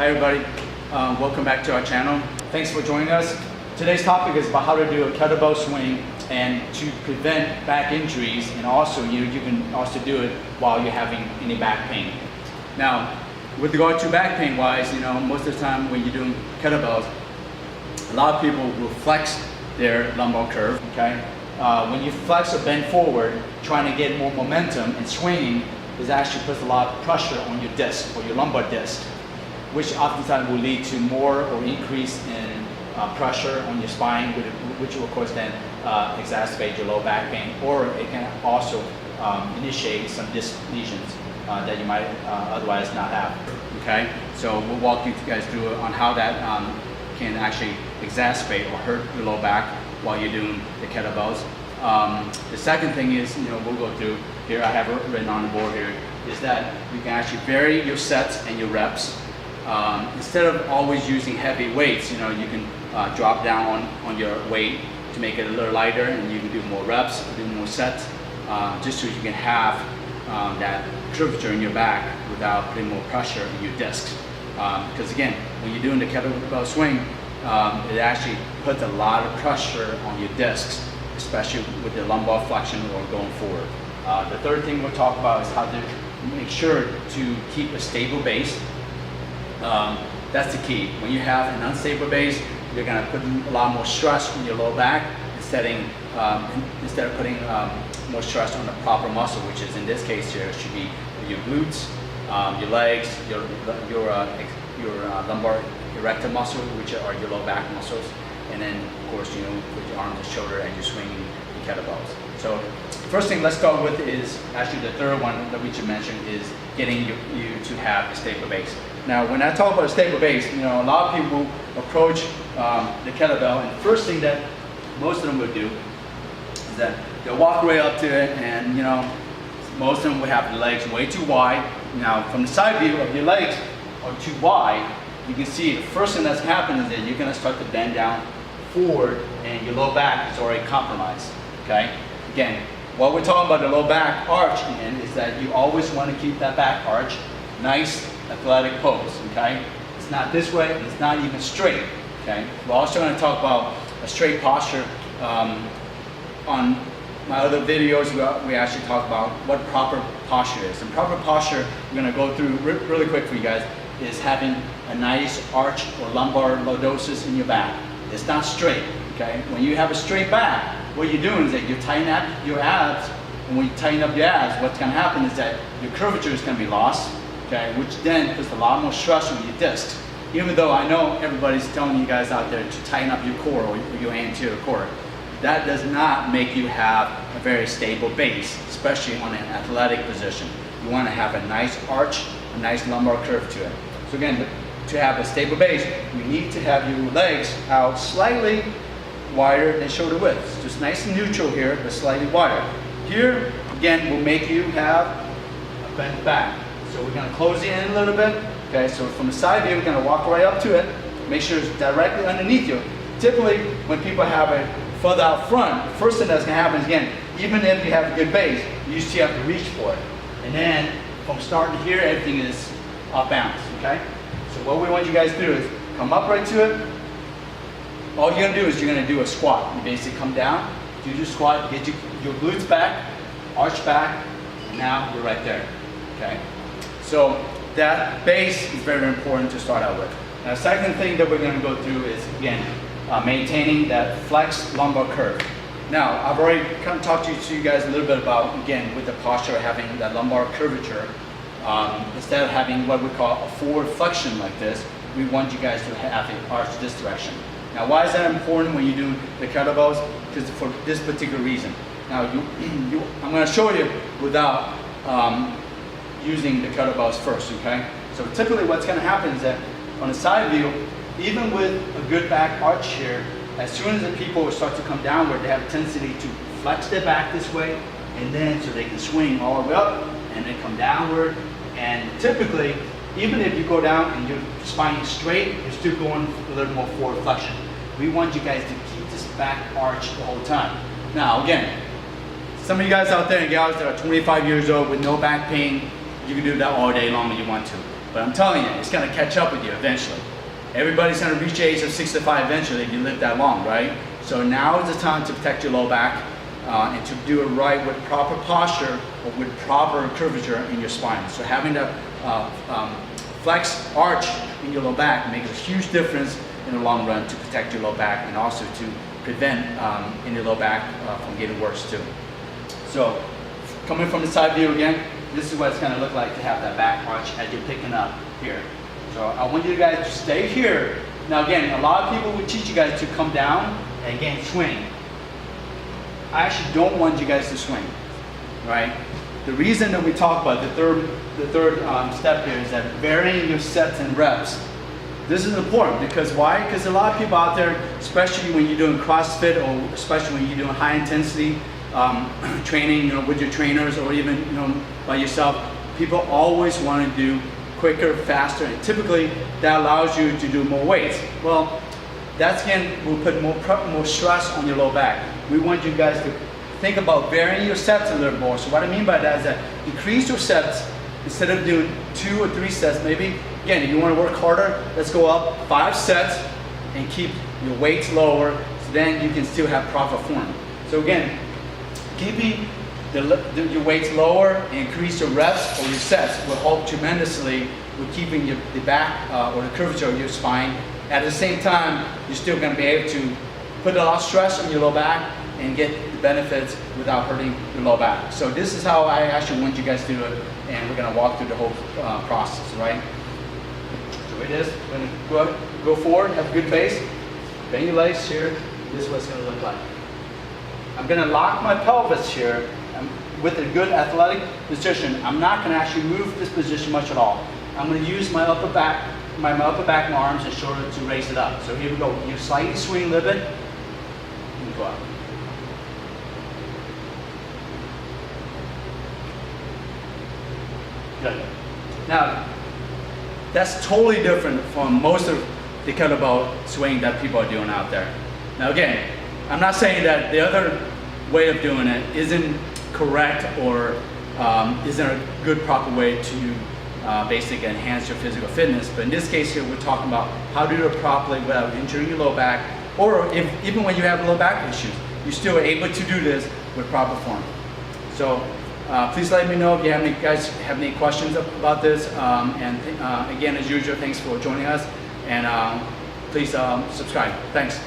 Hi everybody, welcome back to our channel. Thanks for joining us. Today's topic is about how to do a kettlebell swing and to prevent back injuries, and also you can also do it while you're having any back pain. Now, with regard to back pain wise, most of the time when you're doing kettlebells, a lot of people will flex their lumbar curve, okay? When you flex or bend forward, trying to get more momentum and swinging, it actually puts a lot of pressure on your disc or your lumbar disc, which oftentimes will lead to more or increase in pressure on your spine, which will of course then exacerbate your low back pain, or it can also initiate some disc lesions that you might otherwise not have. Okay, so we'll walk you guys through on how that can actually exacerbate or hurt your low back while you're doing the kettlebells. The second thing is, we'll go through here, I have it written on the board here, is that you can actually vary your sets and your reps. Instead of always using heavy weights, you can drop down on your weight to make it a little lighter, and you can do more reps, do more sets, just so you can have that curvature in your back without putting more pressure in your discs. Because again, when you're doing the kettlebell swing, it actually puts a lot of pressure on your discs, especially with the lumbar flexion or going forward. The third thing we'll talk about is how to make sure to keep a stable base. That's the key. When you have an unstable base, you're going to put a lot more stress on your low back instead of putting more stress on the proper muscle, which is in this case here should be your glutes, your legs, your lumbar erector muscle, which are your low back muscles, and then of course with your arms and shoulder as you're swinging the kettlebells. So first thing let's start with is actually the third one that we should mention is getting you to have a stable base. Now, when I talk about a stable base, a lot of people approach the kettlebell, and the first thing that most of them would do is that they'll walk right up to it, and most of them will have the legs way too wide. Now, from the side view, of your legs are too wide, you can see the first thing that's happening is that you're going to start to bend down forward, and your low back is already compromised. Okay. Again, what we're talking about the low back arch in is that you always want to keep that back arch nice, athletic pose. Okay. It's not this way. It's not even straight. Okay. We're also going to talk about a straight posture. On my other videos, we actually talk about what proper posture is. And proper posture, we're going to go through really quick for you guys, is having a nice arch or lumbar lordosis in your back. It's not straight. Okay. When you have a straight back, what you're doing is that you tighten up your abs, and when you tighten up your abs, what's going to happen is that your curvature is going to be lost, okay, which then puts a lot more stress on your discs. Even though I know everybody's telling you guys out there to tighten up your core or your anterior core, that does not make you have a very stable base, especially on an athletic position. You want to have a nice arch, a nice lumbar curve to it. So again, to have a stable base, you need to have your legs out slightly wider than shoulder width. Just nice and neutral here, but slightly wider. Here, again, will make you have a bent back. So we're going to close it in a little bit. Okay, so from the side view, we're going to walk right up to it. Make sure it's directly underneath you. Typically, when people have it further out front, the first thing that's going to happen is, again, even if you have a good base, you still have to reach for it. And then, from starting here, everything is off balance. Okay? So what we want you guys to do is come up right to it. All you're going to do is you're going to do a squat. You basically come down, do your squat, get your glutes back, arch back, and now you're right there. Okay? So that base is very important to start out with. Now, the second thing that we're going to go through is, again, maintaining that flexed lumbar curve. Now, I've already kind of talked to you guys a little bit about, again, with the posture, having that lumbar curvature. Instead of having what we call a forward flexion like this, we want you guys to have an arch this direction. Now, why is that important when you do the kettlebells? Because for this particular reason. Now, I'm going to show you without using the kettlebells first, okay? So typically what's going to happen is that on the side view, even with a good back arch here, as soon as the people start to come downward, they have a tendency to flex their back this way, and then so they can swing all the way up and then come downward. And typically, even if you go down and your spine is straight, you're still going a little more forward flexion. We want you guys to keep this back arch the whole time. Now again, some of you guys out there and gals that are 25 years old with no back pain, you can do that all day long if you want to. But I'm telling you, it's gonna catch up with you eventually. Everybody's gonna reach the age of 65 eventually if you live that long, right? So now is the time to protect your low back and to do it right with proper posture or with proper curvature in your spine. So having that flex arch in your low back makes a huge difference in the long run to protect your low back and also to prevent any low back from getting worse too. So coming from the side view again, this is what it's going to look like to have that back arch as you're picking up here. So I want you guys to stay here. Now again, a lot of people would teach you guys to come down and again swing. I actually don't want you guys to swing, right? The reason that we talk about the third step here is that varying your sets and reps. This is important because why? Because a lot of people out there, especially when you're doing CrossFit or especially when you're doing high intensity training, you know, with your trainers or even, you know, by yourself, people always want to do quicker, faster, and typically that allows you to do more weights. Well, that's again will put more stress on your low back. We want you guys to think about varying your sets a little more. So what I mean by that is that increase your sets instead of doing 2 or 3 sets. Maybe again, if you want to work harder, let's go up 5 sets and keep your weights lower. So then you can still have proper form. So again, keeping your weights lower and increase your reps or your sets will help tremendously with keeping the back or the curvature of your spine. At the same time, you're still going to be able to put a lot of stress on your low back and get the benefits without hurting your low back. So this is how I actually want you guys to do it, and we're going to walk through the whole process, right? So it is. We're going to go forward, have a good base, bend your legs here. This is what it's going to look like. I'm going to lock my pelvis here with a good athletic position. I'm not going to actually move this position much at all. I'm going to use my upper back, my arms and shoulder to raise it up. So here we go. You slightly swing a little bit, and go up. Good. Now, that's totally different from most of the kettlebell swing that people are doing out there. Now again, I'm not saying that the other way of doing it isn't correct or isn't a good proper way to basically enhance your physical fitness, but in this case here we're talking about how to do it properly without injuring your low back, or even when you have low back issues, you're still able to do this with proper form. So please let me know if you guys have any questions about this, and again, as usual, thanks for joining us, and please subscribe. Thanks.